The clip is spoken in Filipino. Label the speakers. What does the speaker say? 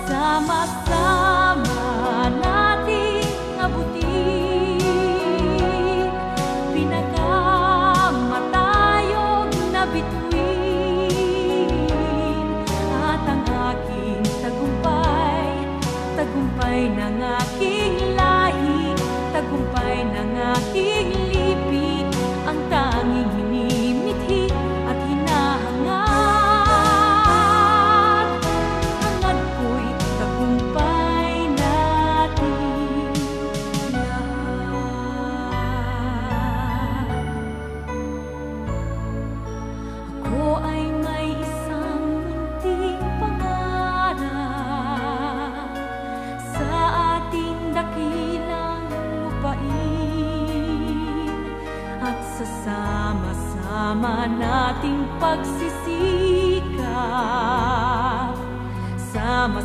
Speaker 1: sama-sama nating abutin pinakamatayog na bituin, at ang aking tagumpay, tagumpay ng aking lahi, tagumpay ng aking lipi, ang tanging hinimithi at hinahangad. Hangad ko'y tagumpay natin lahat. Ako ay may isang munting pangarap sa ating dakilang lupain, at sa sama-sama nating pagsisikap